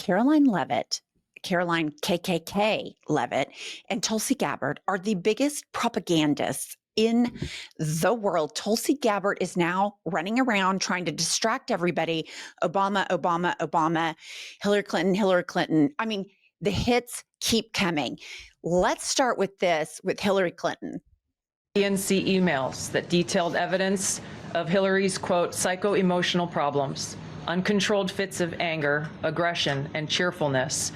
Karoline Leavitt, Caroline KKK Leavitt, and Tulsi Gabbard are the biggest propagandists in the world. Tulsi Gabbard is now running around trying to distract everybody. Obama, Obama, Obama, Hillary Clinton, Hillary Clinton. I mean, the hits keep coming. Let's start with this, with Hillary Clinton. DNC emails that detailed evidence of Hillary's, quote, psycho-emotional problems, uncontrolled fits of anger, aggression, and cheerfulness,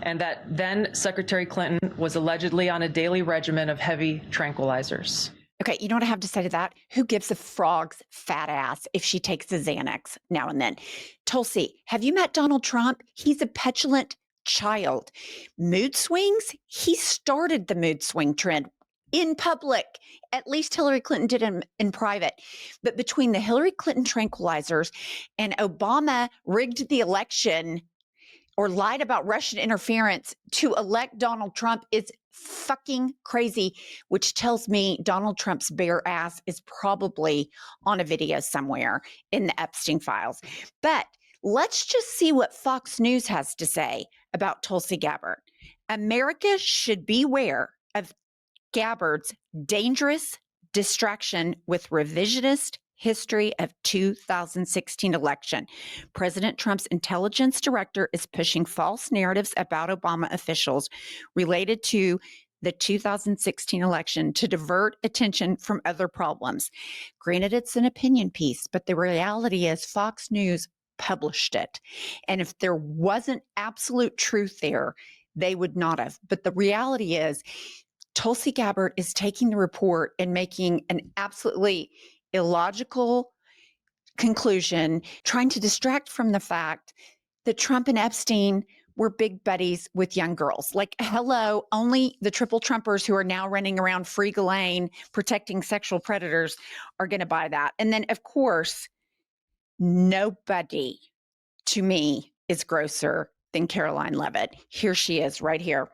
and that then Secretary Clinton was allegedly on a daily regimen of heavy tranquilizers. Okay, you know what I have to say to that? Who gives a frog's fat ass if she takes a Xanax now and then? Tulsi, have you met Donald Trump? He's a petulant child. Mood swings? He started the mood swing trend in public. At least Hillary Clinton did them in private. But between the Hillary Clinton tranquilizers and Obama rigged the election or lied about Russian interference to elect Donald Trump is fucking crazy, which tells me Donald Trump's bare ass is probably on a video somewhere in the Epstein files. But let's just see what Fox News has to say about Tulsi Gabbard. America should beware of Gabbard's dangerous distraction with revisionist history of 2016 election. President Trump's intelligence director is pushing false narratives about Obama officials related to the 2016 election to divert attention from other problems. Granted, it's an opinion piece, but the reality is Fox News published it. And if there wasn't absolute truth there, they would not have. But the reality is Tulsi Gabbard is taking the report and making an absolutely illogical conclusion, trying to distract from the fact that Trump and Epstein were big buddies with young girls. Like, hello, only the triple Trumpers who are now running around free Ghislaine protecting sexual predators are going to buy that. And then, of course, nobody to me is grosser than Caroline Leavitt. Here she is right here.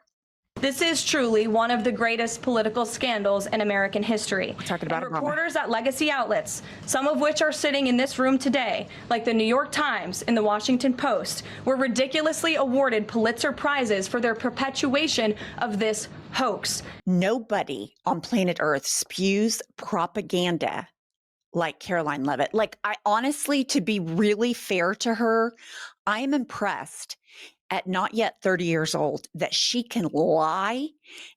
This is truly one of the greatest political scandals in American history. We're talking about reporters at legacy outlets, some of which are sitting in this room today, like the New York Times and the Washington Post, were ridiculously awarded Pulitzer Prizes for their perpetuation of this hoax. Nobody on planet Earth spews propaganda like Caroline Leavitt. Like, I honestly, to be really fair to her, I am impressed at not yet 30 years old, that she can lie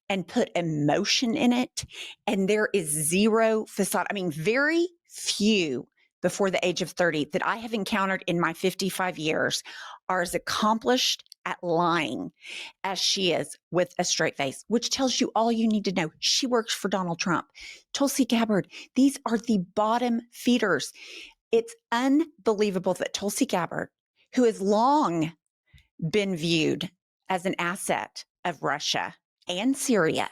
and put emotion in it. And there is zero facade. I mean, very few before the age of 30 that I have encountered in my 55 years are as accomplished at lying as she is with a straight face, which tells you all you need to know. She works for Donald Trump. Tulsi Gabbard, these are the bottom feeders. It's unbelievable that Tulsi Gabbard, who has long been viewed as an asset of Russia and Syria,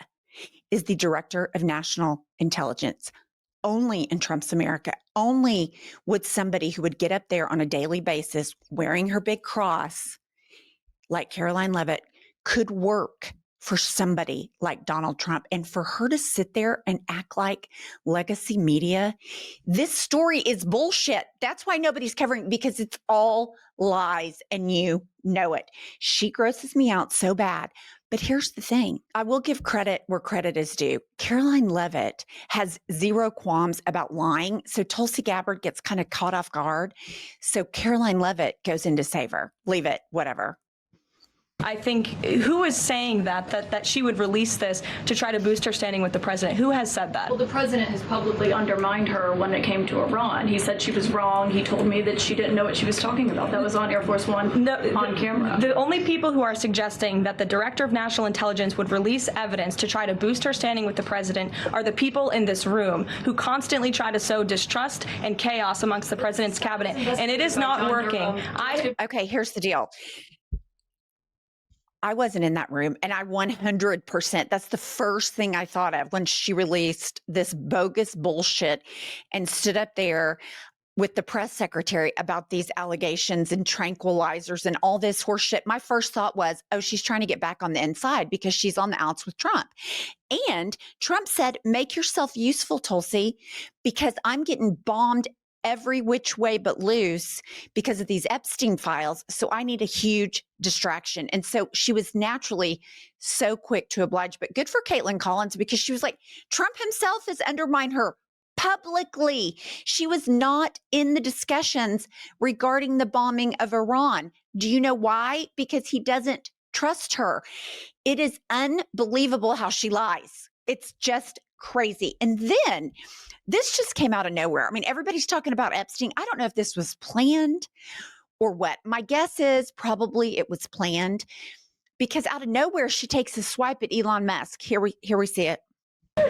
is the director of national intelligence. Only in Trump's America, only would somebody who would get up there on a daily basis wearing her big cross like Caroline Leavitt could work for somebody like Donald Trump. And for her to sit there and act like legacy media, this story is bullshit. That's why nobody's covering it, because it's all lies and you know it. She grosses me out so bad. But here's the thing. I will give credit where credit is due. Caroline Leavitt has zero qualms about lying. So Tulsi Gabbard gets kind of caught off guard. So Caroline Leavitt goes in to save her. Leave it, whatever. I think, who is saying that she would release this to try to boost her standing with the president? Who has said that? Well, the president has publicly undermined her when it came to Iran. He said she was wrong. He told me that she didn't know what she was talking about. That was on Air Force One on camera. The only people who are suggesting that the director of national intelligence would release evidence to try to boost her standing with the president are the people in this room who constantly try to sow distrust and chaos amongst the president's cabinet. And it is not working. Okay, here's the deal. I wasn't in that room, and I 100%, that's the first thing I thought of when she released this bogus bullshit and stood up there with the press secretary about these allegations and tranquilizers and all this horseshit. My first thought was, oh, she's trying to get back on the inside because she's on the outs with Trump. And Trump said, make yourself useful, Tulsi, because I'm getting bombed every which way but loose because of these Epstein files. So I need a huge distraction. And so she was naturally so quick to oblige. But good for Caitlin Collins, because she was like, Trump himself has undermined her publicly. She was not in the discussions regarding the bombing of Iran. Do you know why? Because he doesn't trust her. It is unbelievable how she lies. It's just crazy. And then this just came out of nowhere. I mean, everybody's talking about Epstein. I don't know if this was planned or what. My guess is probably it was planned, because out of nowhere, she takes a swipe at Elon Musk. Here we see it.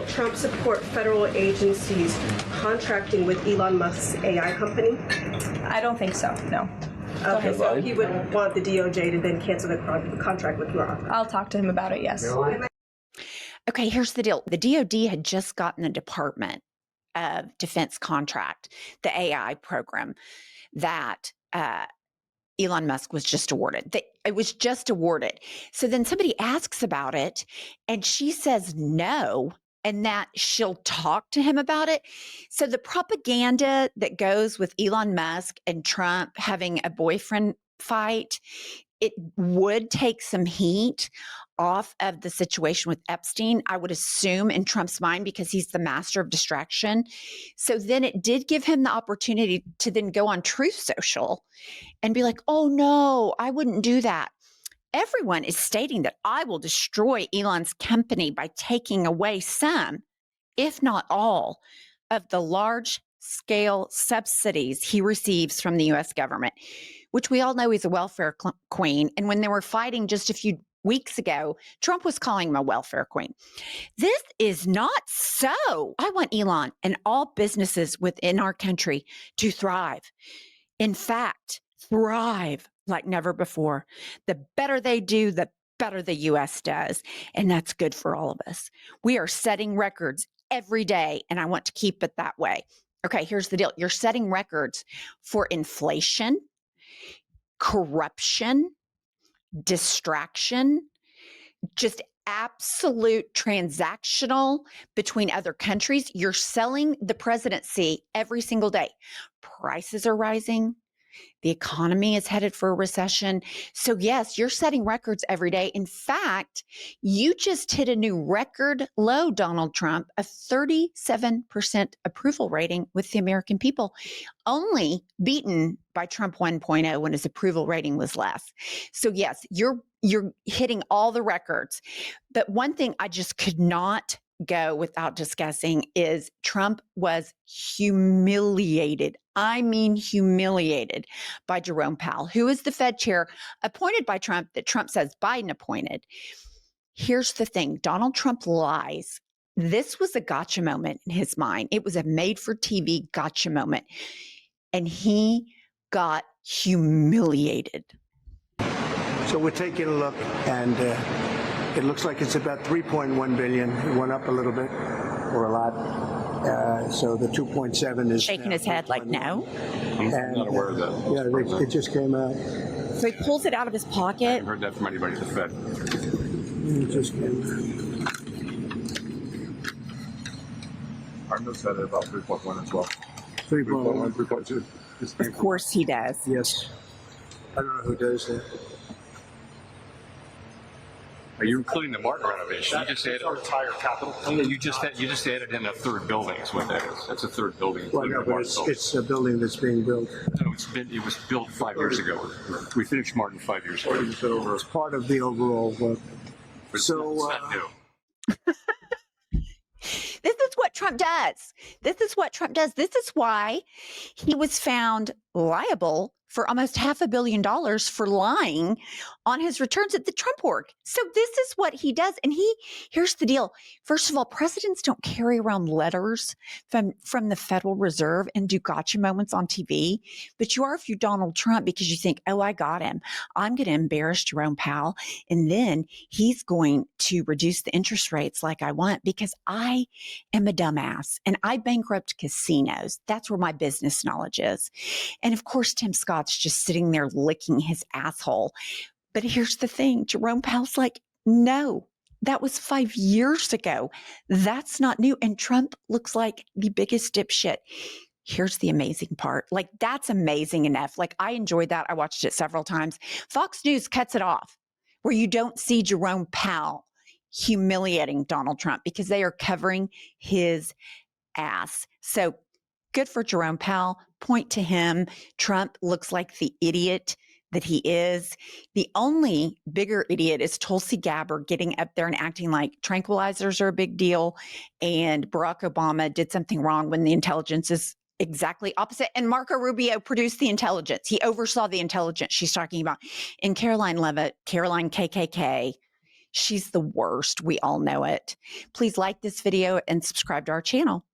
Trump support federal agencies contracting with Elon Musk's AI company? I don't think so, no. Okay, so he would want the DOJ to then cancel the contract with Iran. I'll talk to him about it, yes. Okay, here's the deal. The DOD had just gotten the Department of Defense contract, the AI program that Elon Musk was just awarded. It was just awarded. So then somebody asks about it and she says no, and that she'll talk to him about it. So the propaganda that goes with Elon Musk and Trump having a boyfriend fight, it would take some heat off of the situation with Epstein, I would assume, in Trump's mind, because he's the master of distraction. So then it did give him the opportunity to then go on Truth Social and be like, oh no, I wouldn't do that. Everyone is stating that I will destroy Elon's company by taking away some, if not all, of the large-scale subsidies he receives from the U.S. government, which we all know he's a welfare queen. And when they were fighting just a few weeks ago, Trump was calling him a welfare queen. This is not so. I want Elon and all businesses within our country to thrive. In fact, thrive like never before. The better they do, the better the U.S. does. And that's good for all of us. We are setting records every day, and I want to keep it that way. Okay, here's the deal. You're setting records for inflation, corruption, distraction, just absolute transactional between other countries. You're selling the presidency every single day. Prices are rising. The economy is headed for a recession. So yes, you're setting records every day. In fact, you just hit a new record low, Donald Trump, a 37% approval rating with the American people, only beaten by Trump 1.0 when his approval rating was less. So yes, you're hitting all the records. But one thing I just could not go without discussing is Trump was humiliated. I mean, humiliated by Jerome Powell, who is the Fed chair appointed by Trump that Trump says Biden appointed. Here's the thing. Donald Trump lies. This was a gotcha moment in his mind. It was a made-for-TV gotcha moment. And he got humiliated. So we're taking a look, and it looks like it's about 3.1 billion. It went up a little bit, or a lot. So the 2.7 is shaking his head like no. I'm not aware of that. Yeah, it just came out. So he pulls it out of his I pocket. haven't heard that from anybody at the Fed. It just came Our notes said about 3.1 as well. 3.1. 3.2. Of course he does. Yes. I don't know who does that. Are you including the Martin renovation? You just added our entire capital plan. You just added in a third building. Is what that is. That's a third building. Well, no, but it's a building that's being built. No, it was built 5 years ago. We finished Martin 5 years ago. It's part of the overall work. So it's not new. This is what Trump does. This is what Trump does. This is why he was found liable for almost $500 million for lying on his returns at the Trump org. So this is what he does. And here's the deal. First of all, presidents don't carry around letters from the Federal Reserve and do gotcha moments on TV. But you are if you're Donald Trump, because you think, oh, I got him. I'm going to embarrass Jerome Powell. And then he's going to reduce the interest rates like I want, because I am a dumbass and I bankrupt casinos. That's where my business knowledge is. And of course, Tim Scott's just sitting there licking his asshole. But here's the thing. Jerome Powell's like, no, that was 5 years ago. That's not new. And Trump looks like the biggest dipshit. here's the amazing part. Like, that's amazing enough. Like, I enjoyed that. I watched it several times. Fox News cuts it off where you don't see Jerome Powell humiliating Donald Trump because they are covering his ass. So good for Jerome Powell. Point to him. Trump looks like the idiot that he is. The only bigger idiot is Tulsi Gabbard getting up there and acting like tranquilizers are a big deal and Barack Obama did something wrong when the intelligence is exactly opposite. And Marco Rubio produced the intelligence. He oversaw the intelligence she's talking about. And Caroline Leavitt, Caroline KKK, she's the worst. We all know it. Please like this video and subscribe to our channel.